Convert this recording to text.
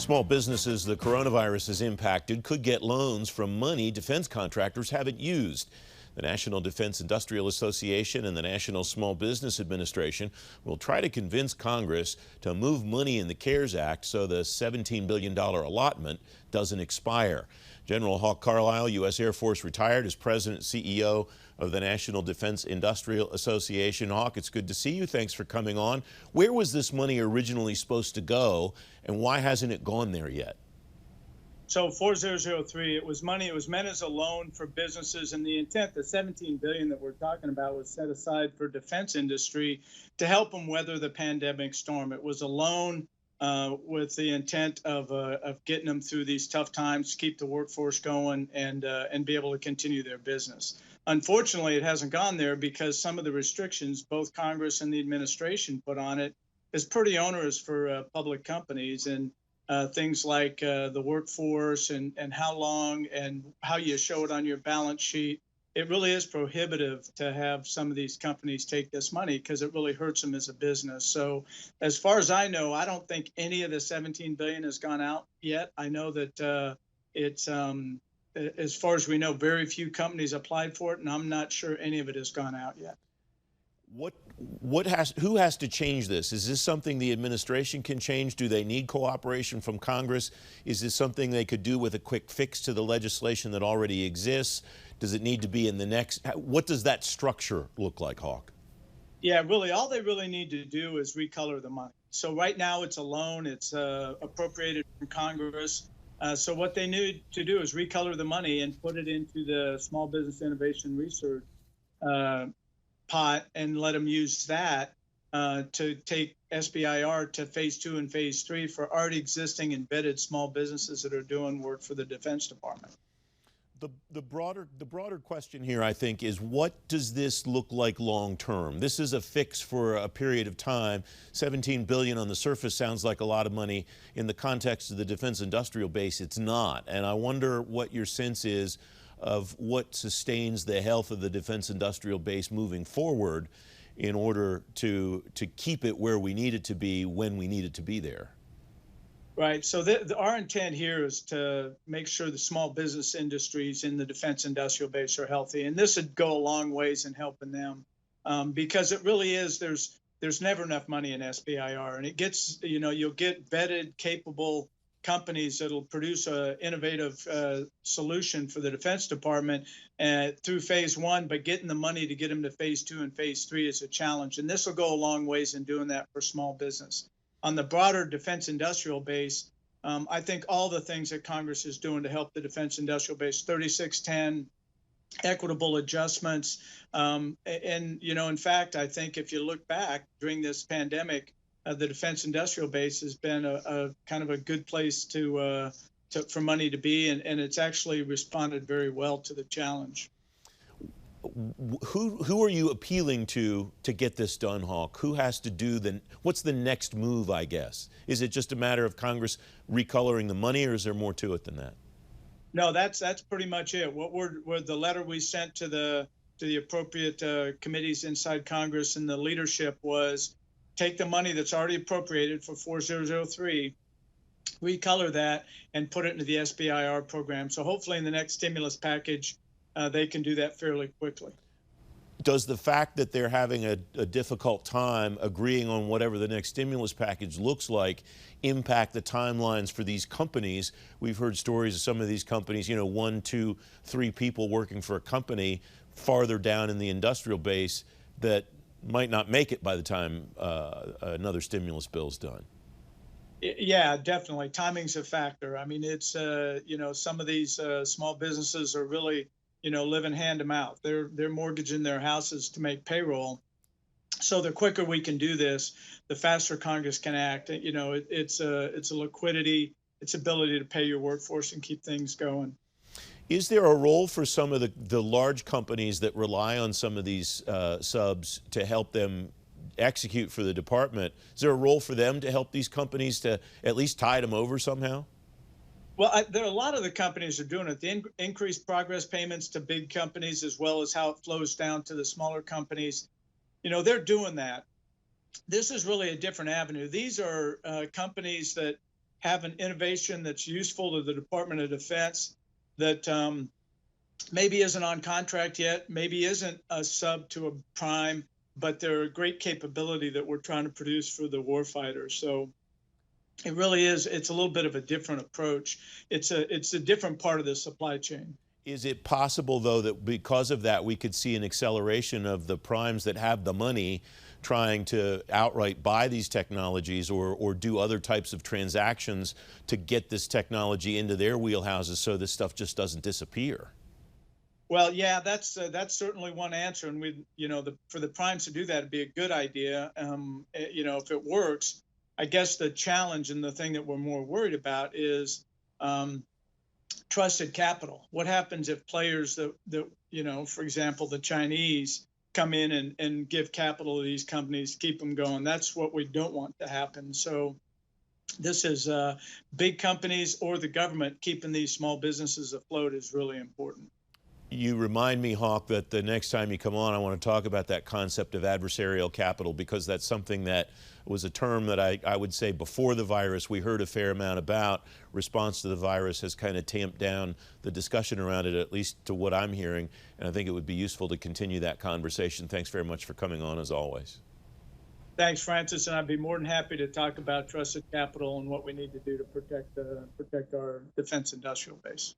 Small businesses the coronavirus has impacted could get loans from money defense contractors haven't used. The National Defense Industrial Association and the National Small Business Administration will try to convince Congress to move money in the CARES Act so the $17 billion allotment doesn't expire. General Hawk Carlisle, U.S. Air Force retired, is president and CEO of the National Defense Industrial Association. Hawk, it's good to see you. Thanks for coming on. Where was this money originally supposed to go, and why hasn't it gone there yet? So 4003, it was money. It was meant as a loan for businesses, and the intent, the $17 billion that we're talking about, was set aside for defense industry to help them weather the pandemic storm. It was a loan with the intent of getting them through these tough times, keep the workforce going, and be able to continue their business. Unfortunately, it hasn't gone there because some of the restrictions both Congress and the administration put on it is pretty onerous for public companies, and things like the workforce and how long and how you show it on your balance sheet. It really is prohibitive to have some of these companies take this money because it really hurts them as a business. So as far as I know, I don't think any of the $17 billion has gone out yet. I know that it's as far as we know, very few companies applied for it, and I'm not sure any of it has gone out yet. Who has to change this? Is this something the administration can change? Do they need cooperation from Congress? Is this something they could do with a quick fix to the legislation that already exists? Does it need to be in the next? What does that structure look like, Hawk? Yeah, really, all they really need to do is recolor the money. So right now it's a loan. It's appropriated from Congress. So what they need to do is recolor the money and put it into the Small Business Innovation Research pot and let them use that to take SBIR to phase 2 and phase 3 for already existing embedded small businesses that are doing work for the Defense Department. The broader question here, I think, is what does this look like long term? This is a fix for a period of time. $17 billion on the surface sounds like a lot of money. In the context of the defense industrial base, it's not. And I wonder what your sense is of what sustains the health of the defense industrial base moving forward in order to keep it where we need it to be when we need it to be there. Right. So our intent here is to make sure the small business industries in the defense industrial base are healthy. And this would go a long ways in helping them because it really is, there's never enough money in SBIR. And it gets, you'll get vetted, capable companies that'll produce an innovative solution for the Defense Department through phase 1, but getting the money to get them to phase 2 and phase 3 is a challenge. And this will go a long ways in doing that for small business. On the broader defense industrial base, I think all the things that Congress is doing to help the defense industrial base, 3610, equitable adjustments, and in fact, I think if you look back during this pandemic, the defense industrial base has been a kind of a good place for money to be, and it's actually responded very well to the challenge. Who are you appealing to get this done, Hawk? Who has to do what's the next move, I guess? Is it just a matter of Congress recoloring the money, or is there more to it than that? No, that's pretty much it. The letter we sent to the appropriate committees inside Congress and the leadership was take the money that's already appropriated for 4003, recolor that, and put it into the SBIR program. So hopefully in the next stimulus package, they can do that fairly quickly. Does the fact that they're having a difficult time agreeing on whatever the next stimulus package looks like impact the timelines for these companies? We've heard stories of some of these companies, 1, 2, 3 people working for a company farther down in the industrial base that might not make it by the time another stimulus bill's done. Yeah, definitely. Timing's a factor. I mean, it's, some of these small businesses are really, living hand to mouth. They're mortgaging their houses to make payroll. So the quicker we can do this, the faster Congress can act. It's a liquidity, it's ability to pay your workforce and keep things going. Is there a role for some of the large companies that rely on some of these subs to help them execute for the department? Is there a role for them to help these companies to at least tide them over somehow? Well, there are a lot of the companies are doing it. The increased progress payments to big companies, as well as how it flows down to the smaller companies, they're doing that. This is really a different avenue. These are companies that have an innovation that's useful to the Department of Defense that maybe isn't on contract yet, maybe isn't a sub to a prime, but they're a great capability that we're trying to produce for the warfighter. So it really is, it's a little bit of a different approach. It's a different part of the supply chain. Is it possible, though, that because of that, we could see an acceleration of the primes that have the money trying to outright buy these technologies or do other types of transactions to get this technology into their wheelhouses so this stuff just doesn't disappear? Well, yeah, that's certainly one answer, and we, for the primes to do that, it'd be a good idea. If it works, I guess the challenge and the thing that we're more worried about is trusted capital. What happens if players that for example, the Chinese come in and give capital to these companies, keep them going? That's what we don't want to happen. So this is big companies or the government keeping these small businesses afloat is really important. You remind me, Hawk, that the next time you come on, I want to talk about that concept of adversarial capital, because that's something that was a term that I would say before the virus we heard a fair amount about. Response to the virus has kind of tamped down the discussion around it, at least to what I'm hearing, and I think it would be useful to continue that conversation. Thanks very much for coming on, as always. Thanks, Francis, and I'd be more than happy to talk about trusted capital and what we need to do to protect our defense industrial base.